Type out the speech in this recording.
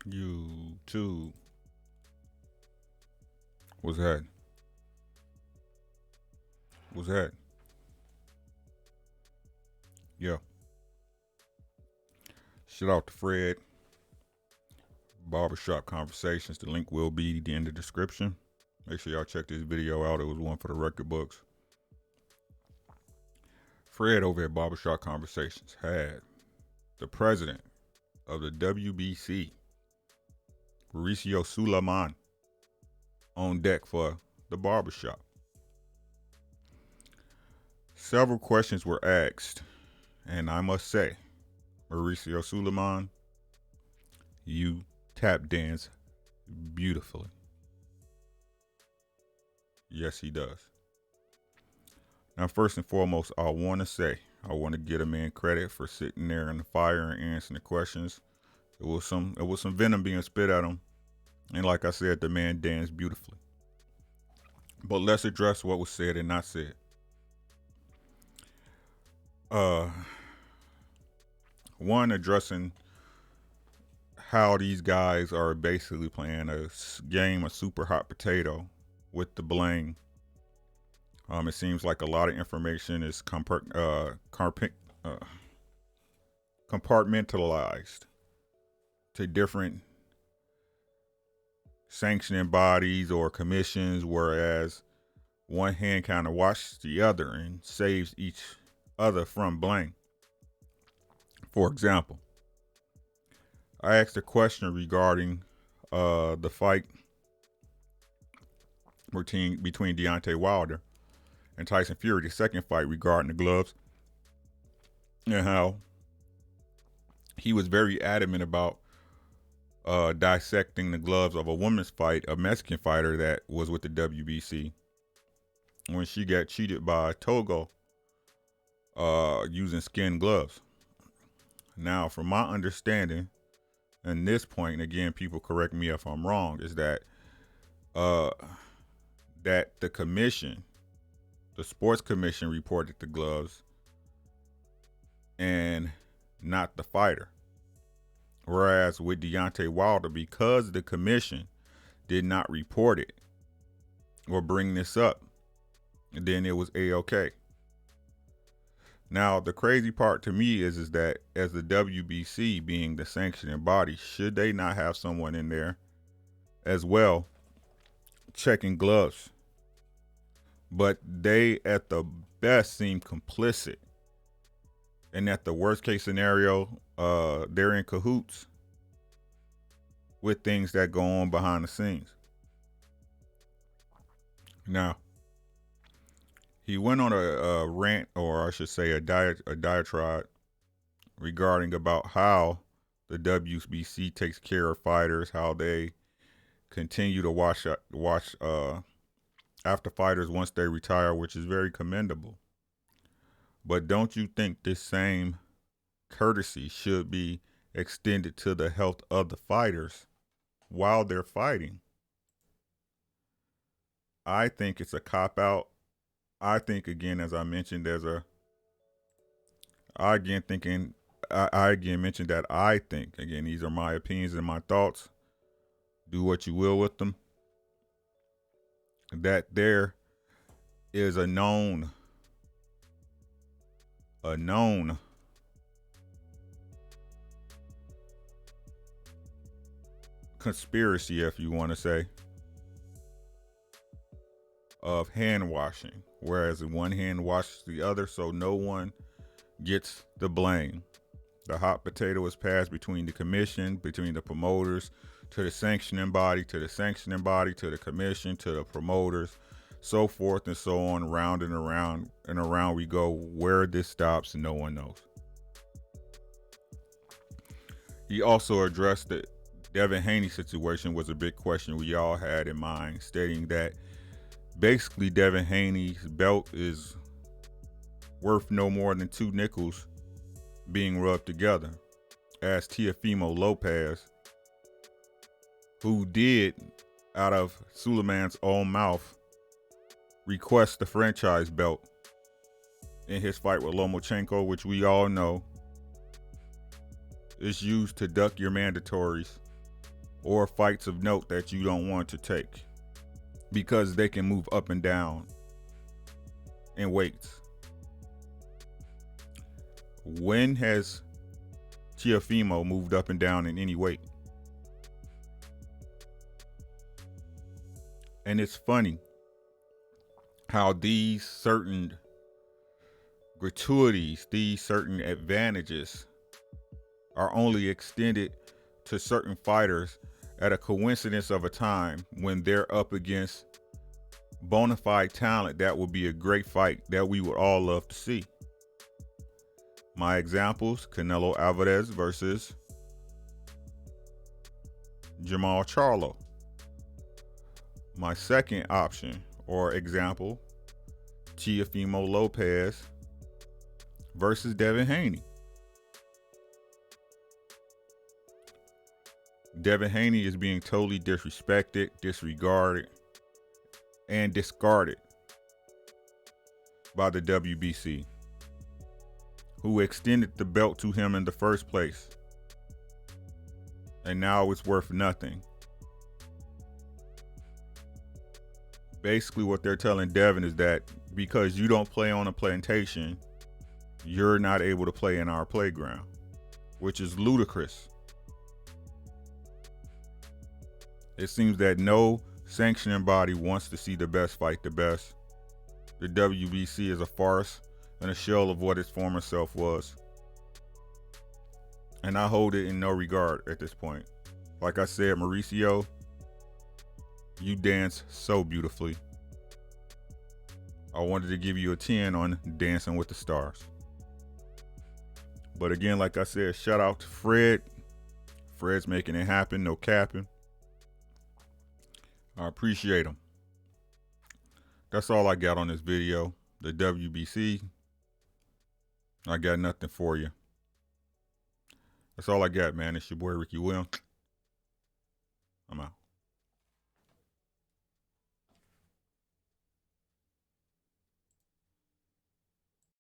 YouTube. What's that? What's that? Yeah. Shout out to Fred. Barbershop Conversations. The link will be in the description. Make sure y'all check this video out. It was one for the record books. Fred over at Barbershop Conversations had the president of the WBC, Maurico Suliman, on deck for the barbershop. Several questions were asked, and I must say, Maurico Suliman, you tap dance beautifully. Yes, he does. Now, first and foremost, I want to give a man credit for sitting there in the fire and answering the questions. It was some venom being spit at him, and like I said, the man danced beautifully. But let's address what was said and not said. One, addressing how these guys are basically playing a game of super hot potato with the bling. It seems like a lot of information is compartmentalized to different sanctioning bodies or commissions, whereas one hand kind of washes the other and saves each other from bling. For example, I asked a question regarding the fight between Deontay Wilder and Tyson Fury, the second fight, regarding the gloves, and how he was very adamant about dissecting the gloves of a women's fight, a Mexican fighter that was with the WBC, when she got cheated by Togo using skin gloves. Now, from my understanding, and this point, again, people correct me if I'm wrong, is that that the commission, the sports commission, reported the gloves and not the fighter. Whereas with Deontay Wilder, because the commission did not report it or bring this up, then it was A-OK. Now, the crazy part to me is that as the WBC being the sanctioning body, should they not have someone in there as well checking gloves? But they, at the best, seem complicit. And at the worst case scenario, they're in cahoots with things that go on behind the scenes. Now, he went on a rant, or I should say a diatribe, regarding about how the WBC takes care of fighters, how they continue to watch after fighters once they retire, which is very commendable. But don't you think this same courtesy should be extended to the health of the fighters while they're fighting? I think it's a cop-out. I think, again, as I mentioned, I again mentioned that I think, again, these are my opinions and my thoughts. Do what you will with them. That there is a known conspiracy, if you want to say, of hand washing, whereas one hand washes the other, so no one gets the blame. The hot potato is passed between the commission, between the promoters, to the sanctioning body, to the sanctioning body, to the commission, to the promoters, so forth and so on, round and around we go. Where this stops, no one knows. He also addressed the Devin Haney situation, was a big question we all had in mind, stating that basically Devin Haney's belt is worth no more than 2 nickels being rubbed together, as Teofimo Lopez, who did, out of Suliman's own mouth, request the franchise belt in his fight with Lomachenko, which we all know is used to duck your mandatories or fights of note that you don't want to take because they can move up and down in weights. When has Teofimo moved up and down in any weight? And it's funny how these certain gratuities, these certain advantages are only extended to certain fighters at a coincidence of a time when they're up against bona fide talent that would be a great fight that we would all love to see. My examples: Canelo Alvarez versus Jamal Charlo. My second option or example, Teofimo Lopez versus Devin Haney. Devin Haney is being totally disrespected, disregarded, and discarded by the WBC, who extended the belt to him in the first place. And now it's worth nothing. Basically, what they're telling Devin is that because you don't play on a plantation, you're not able to play in our playground, which is ludicrous. It seems that no sanctioning body wants to see the best fight the best. The WBC is a farce and a shell of what its former self was. And I hold it in no regard at this point. Like I said, Mauricio, you dance so beautifully. I wanted to give you a 10 on Dancing with the Stars. But again, like I said, shout out to Fred. Fred's making it happen, no capping. I appreciate him. That's all I got on this video. The WBC, I got nothing for you. That's all I got, man. It's your boy Ricky Williams. I'm out.